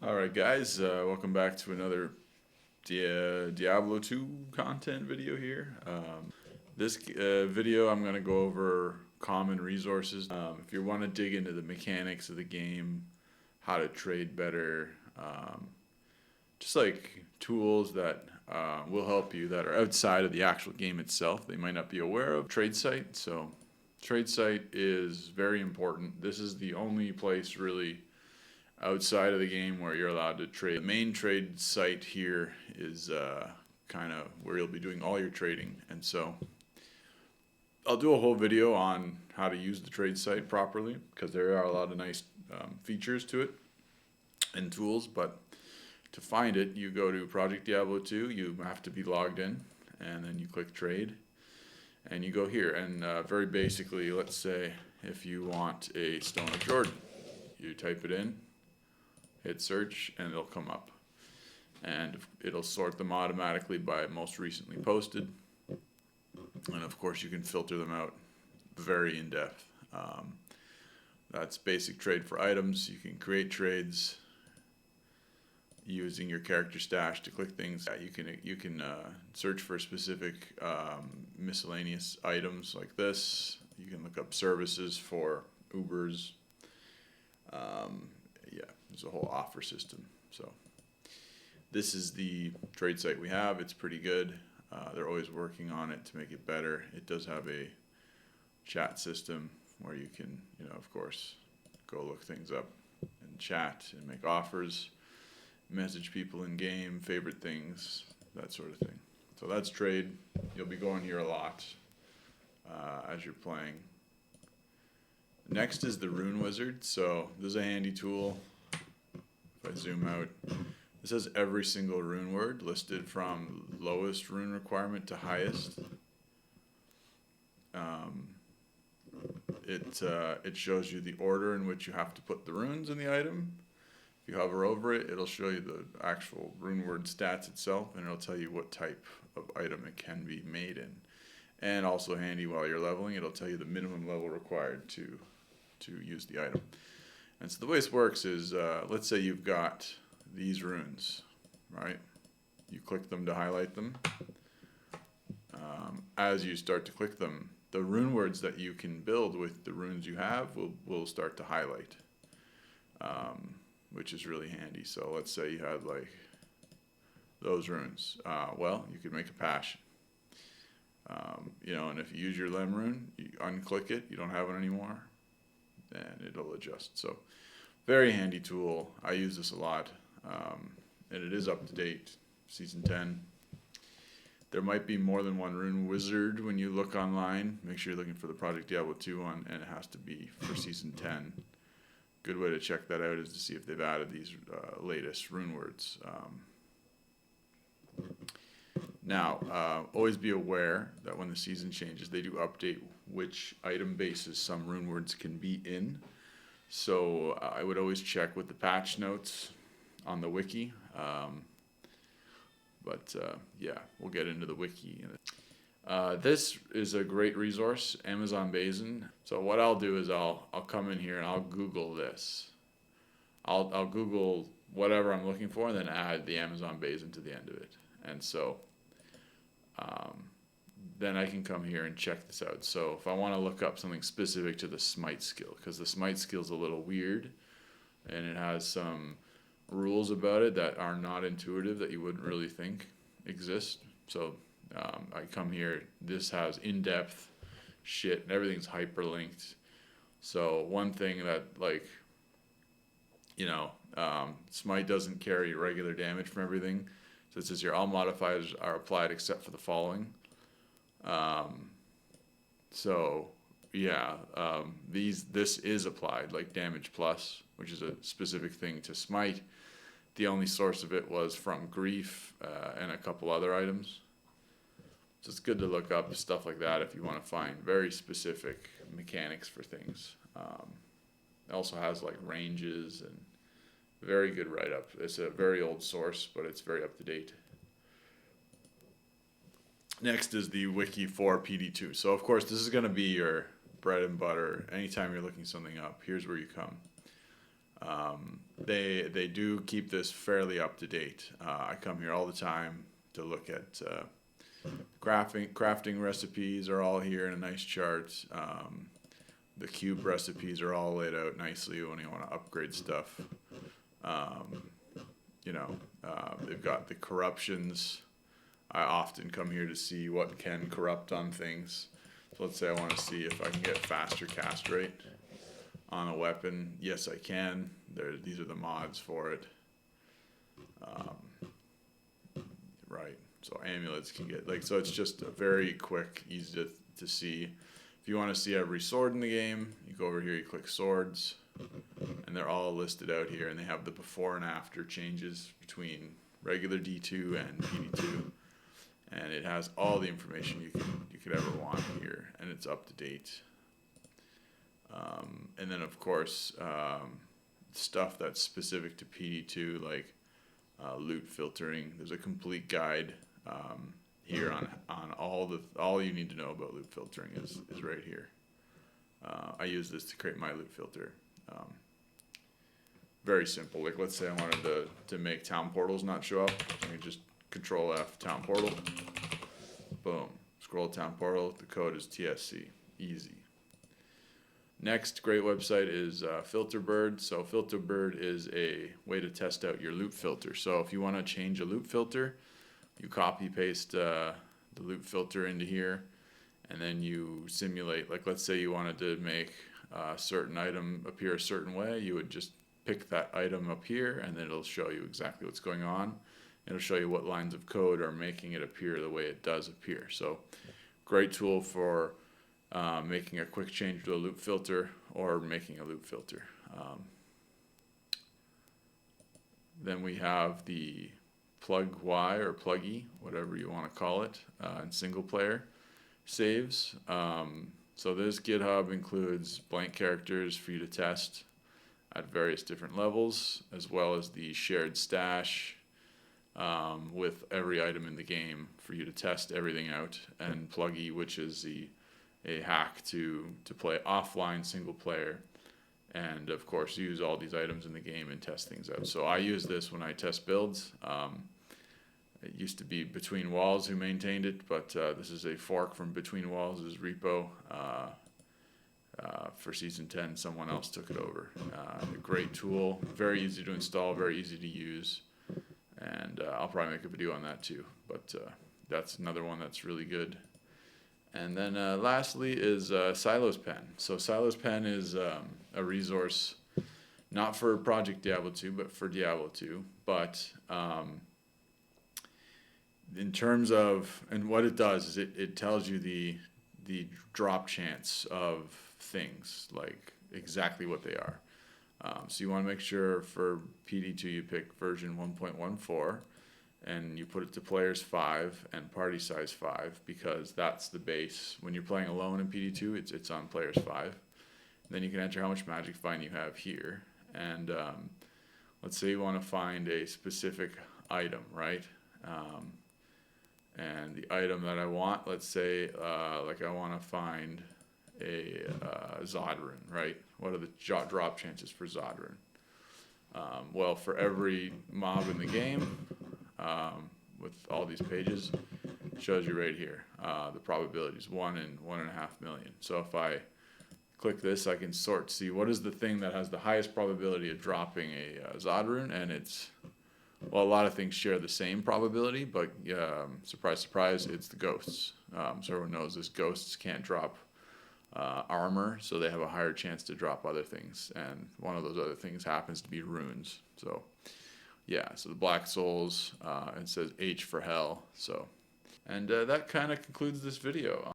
Alright guys, welcome back to another Diablo 2 content video here. This video I'm going to go over common resources. If you want to dig into the mechanics of the game, how to trade better, just like tools that will help you that are outside of the actual game itself, they might not be aware of. Trade site. So trade site is very important. This is the only place really outside of the game where you're allowed to trade. The main trade site here is kind of where you'll be doing all your trading, and so I'll do a whole video on how to use the trade site properly because there are a lot of nice features to it and tools. But to find it, you go to Project Diablo 2, you have to be logged in, and then you click trade and you go here, and very basically, let's say if you want a Stone of Jordan, you type it in, hit search, and it'll come up, and it'll sort them automatically by most recently posted, and of course you can filter them out very in depth. That's basic trade for items. You can create trades using your character stash to click things. You can search for specific miscellaneous items like this. You can look up services for Ubers. Yeah, there's a whole offer system. So this is the trade site we have. It's pretty good. They're always working on it to make it better. It does have a chat system where you can, of course, go look things up and chat and make offers, message people in game, favorite things, that sort of thing. So that's trade. You'll be going here a lot as you're playing. Next is the Runewizard. So this is a handy tool. If I zoom out, this has every single rune word listed from lowest rune requirement to highest. It shows you the order in which you have to put the runes in the item. If you hover over it, it'll show you the actual rune word stats itself, and it'll tell you what type of item it can be made in. And also handy while you're leveling, it'll tell you the minimum level required to use the item. And so the way this works is, let's say you've got these runes, right? You click them to highlight them. As you start to click them, the rune words that you can build with the runes you have will start to highlight, which is really handy. So let's say you had like those runes. Well, you could make a passion. And if you use your lem rune, you unclick it, you don't have it anymore, and it'll adjust. So very handy tool. I use this a lot, and it is up to date, season 10. There might be more than one Runewizard when you look online. Make sure you're looking for the Project Diablo 2 one, and it has to be for season 10. Good way to check that out is to see if they've added these latest rune words. Now, always be aware that when the season changes, they do update which item bases some rune words can be in. So I would always check with the patch notes on the wiki. Yeah, we'll get into the wiki. This is a great resource, Amazon Basin. So what I'll do is I'll come in here and I'll Google this. I'll Google whatever I'm looking for and then add the Amazon Basin to the end of it. And so then I can come here and check this out. So if I want to look up something specific to the smite skill, because the smite skill is a little weird and it has some rules about it that are not intuitive that you wouldn't really think exist. So I come here, this has in-depth shit and everything's hyperlinked. So one thing that smite doesn't carry regular damage from everything. So it says here all modifiers are applied except for the following. This is applied, like damage plus, which is a specific thing to smite. The only source of it was from grief and a couple other items. So it's good to look up stuff like that if you want to find very specific mechanics for things. It also has like ranges and very good write-up. It's a very old source, but it's very up to date. Next is the wiki for PD2. So of course this is going to be your bread and butter. Anytime you're looking something up, here's where you come. They do keep this fairly up to date. I come here all the time to look at crafting recipes are all here in a nice chart. The cube recipes are all laid out nicely when you want to upgrade stuff. They've got the corruptions. I often come here to see what can corrupt on things. So let's say I want to see if I can get faster cast rate on a weapon. Yes, I can. These are the mods for it. Right. So amulets can get so it's just a very quick, easy to see. If you want to see every sword in the game, you go over here, you click swords, and they're all listed out here, and they have the before and after changes between regular D2 and PD2, and it has all the information you could ever want here, and it's up to date. And then of course stuff that's specific to PD2, like loot filtering. There's a complete guide here on all you need to know about loot filtering is right here. I use this to create my loot filter. Very simple. Like let's say I wanted to make town portals not show up. I can just Control F town portal. Boom. Scroll town portal. The code is TSC. Easy. Next great website is Filterbird. So Filterbird is a way to test out your loot filter. So if you want to change a loot filter, you copy paste the loot filter into here, and then you simulate. Like let's say you wanted to make a certain item appear a certain way, you would just pick that item up here, and then it'll show you exactly what's going on. It'll show you what lines of code are making it appear the way it does appear. So great tool for making a quick change to a loop filter or making a loop filter. Then we have the Plugy or Plugy, whatever you want to call it, in single player saves. So this GitHub includes blank characters for you to test at various different levels, as well as the shared stash with every item in the game for you to test everything out, and Plugy, which is a hack to play offline single player, and of course use all these items in the game and test things out. So I use this when I test builds. It used to be Between Walls who maintained it, but this is a fork from Between Walls' repo. For Season 10, someone else took it over. A great tool, very easy to install, very easy to use, and I'll probably make a video on that too, but that's another one that's really good. And then lastly is Silospen. So Silospen is a resource not for Project Diablo 2, but for Diablo 2. But in terms of, and what it does is it tells you the drop chance of things, like exactly what they are. So you want to make sure for PD2 you pick version 1.14, and you put it to players 5 and party size 5, because that's the base. When you're playing alone in PD2, it's on players 5. Then you can enter how much magic find you have here, and let's say you want to find a specific item, right? And the item that I want, let's say like I want to find a Zodran, right? What are the drop chances for Zodran? Well, for every mob in the game, with all these pages, it shows you right here the probabilities, 1 in 1.5 million. So if I click this, I can sort, see what is the thing that has the highest probability of dropping a Zodran, and it's, well, a lot of things share the same probability, but surprise, surprise, it's the ghosts. So everyone knows this, ghosts can't drop armor, so they have a higher chance to drop other things, and one of those other things happens to be runes. So yeah, so the Black Souls, it says H for hell. So, and that kind of concludes this video.